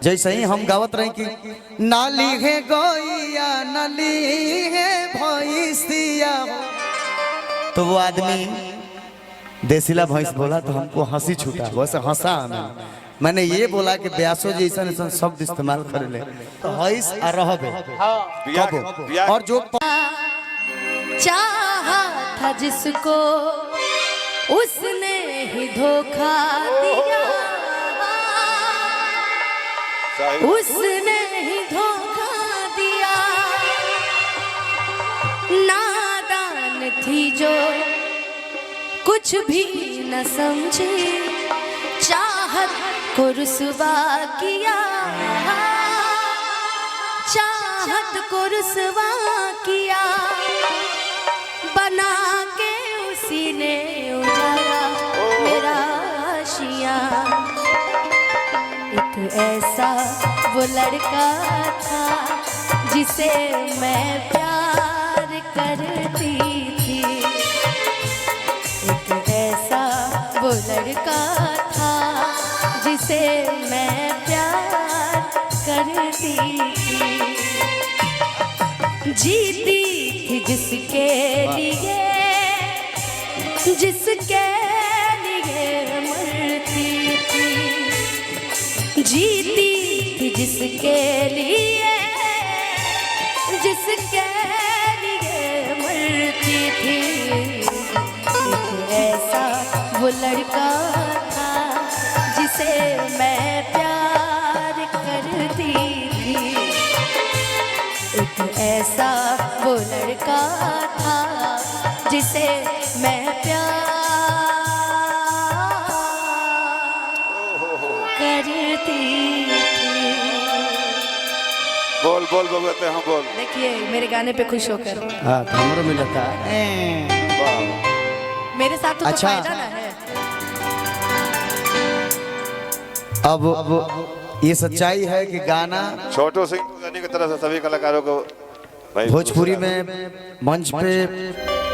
जैसे ही हम गावत रहे कि नाली है गोइया नाली है भैंसिया, तो वो आदमी देसीला भैंस बोला तो हमको हंसी छूटा, वैसे हंसा हमें। मैंने ये बोला कि ब्यासो जी ऐसा शब्द इस्तेमाल कर ले तो हईस और रहबे और जो चाहा था जिसको उसने ही धोखा दिया, उसने ही धोखा दिया। नादान थी जो कुछ भी न समझी, चाहत को रुसवा किया, चाहत को रुसवा किया। बना के उसी ने उजाला मेरा आशिया। एक ऐसा वो लड़का था जिसे मैं प्यार करती थी, एक ऐसा वो लड़का था जिसे मैं प्यार करती थी। जीती थी जिसके लिए, जिसके लिए मरती थी। जीती थी जिसके लिए, जिसके लिए मरती थी। एक ऐसा वो लड़का था जिसे मैं प्यार करती थी, एक ऐसा वो लड़का था जिसे मैं प्यार करती थी। बोल बोल बोलते हैं बोल। देखिए मेरे गाने पे खुश होकर हाँ हमरो मिला था मेरे साथ तो अच्छा। फायदा ना है। अब ये सच्चाई है कि गाना छोटू सिंह की तरफ से सभी कलाकारों को भोजपुरी में मंच पे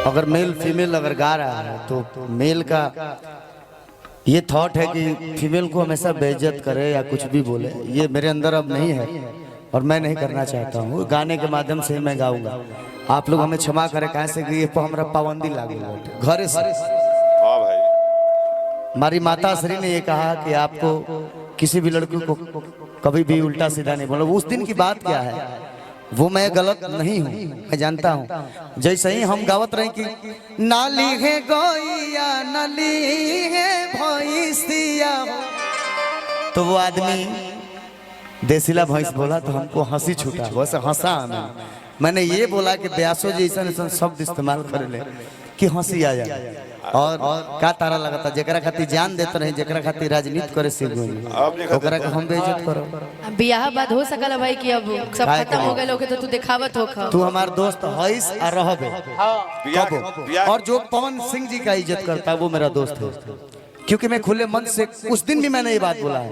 अगर मेल फीमेल अगर गा रहा है तो मेल का ये थॉट है कि फीमेल को हमेशा बेइज्जत करे या कुछ भी बोले, ये मेरे अंदर अब नहीं है और मैं नहीं करना चाहता हूँ। गाने के माध्यम से मैं गाऊंगा, आप लोग हमें क्षमा करें कैसे कि ये हमारा पाबंदी लागू घरे से। हाँ भाई, हमारी माता श्री ने ये कहा कि आपको किसी भी लड़की को कभी भी उल्टा सीधा नहीं बोलो। उस दिन की बात क्या है वो मैं गलत नहीं हूँ, मैं जानता हूँ। जैसे ही हम गावत रहे कि नाली है गोइया नाली है भैंसिया, तो वो आदमी देसीला भैंस बोला तो हमको हंसी छूटा, वैसे हंसा हमें। मैंने ये बोला कि ब्यासो जी ऐसा शब्द इस्तेमाल कर ले कि हंसी आ जाए। और का तारा लगता जेकरा खातिर जान देते रहे, जेकरा खातिर राजनीति करे सीख गई, ओकरा के हम बेइज्जत करो। बियाह बाद हो सकल भाई कि अब सब खत्म हो गए लोग तो तू दिखावत हो खा। तू हमार दोस्त हईस और रहबे और जो पवन सिंह जी का इज्जत करता है वो मेरा दोस्त है, क्योंकि मैं खुले मन से उस दिन भी मैंने ये बात बोला है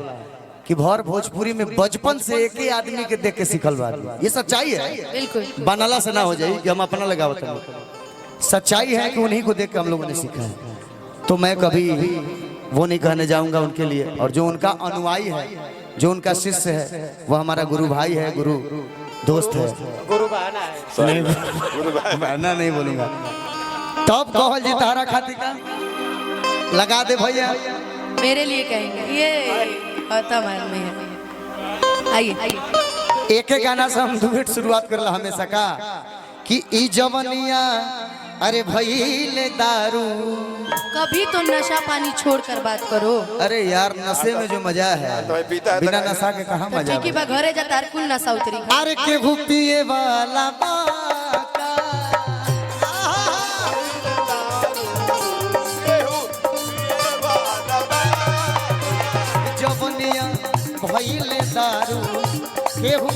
कि भर भोजपुरी में बचपन से एक ही आदमी के देख के सिखल बात, ये सच्चाई है। बिल्कुल बनाला से ना हो जाए कि हम अपना लगावत हैं, सच्चाई है कि उन्हीं को देख के हम लोगों ने सीखा है। तो मैं कभी वो नहीं कहने जाऊंगा उनके लिए, और जो उनका अनुयायी है, जो उनका शिष्य है, वो हमारा गुरु भाई है, गुरु दोस्त है, गुरु बहाना है। गुरु बहाना नहीं बोलूंगा। तब कहल जी तारा खाती का लगा दे भैया, मेरे लिए कहेंगे ये आता मन में है। आइए एक एक गाना से हम दुगेट शुरुआत करला हमेशा का कि ई जवनिया अरे भईले दारू। कभी तो नशा पानी छोड़कर बात करो। अरे यार नशे में जो मजा है बिना नशा के कहाँ मजा। ठीक है घरे जाता है कुल नशा उतरी। अरे केहू पिए वाला जवनिया भईले दारू, केहू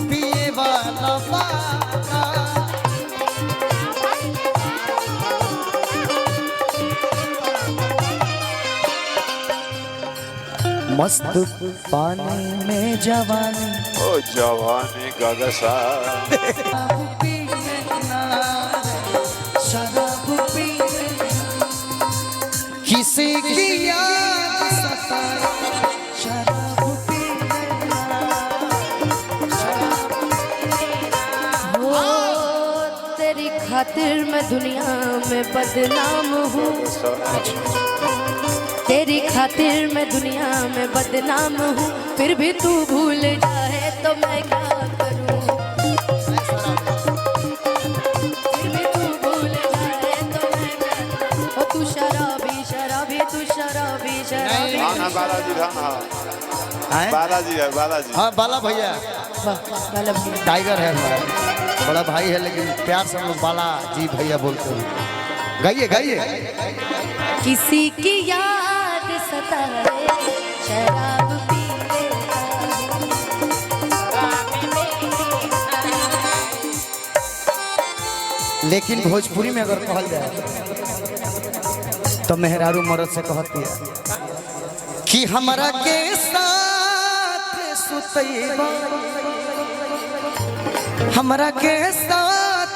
पिए वाला मस्त पानी में जवानी, ओ जवानी का गसा, किसी की याद सताए, शराब पीने खातिर मैं दुनिया में बदनाम हूँ, तेरी खातिर मैं दुनिया में बदनाम हूँ, फिर भी तू भूल जाए तो मैं क्या करूँ, फिर भी तू भूल जाए तो मैं क्या करूँ। ओ तू शराबी शराबी तू शराबी शराबी। हाँ ना बालाजी था ना, हैं? बालाजी है बालाजी। हाँ बाला भैया वाला भी। टाइगर है हमारा बड़ा भाई है, लेकिन प्यार से हम लोग बाला जी भैया बोलते हैं। गाइए गाइए। किसी की याद सताए शराब पी लेकिन भोजपुरी में अगर कहल जाए तो मेहरारू मरद से कहती है कि हमरा के साथ सुतैबा, हमरा के साथ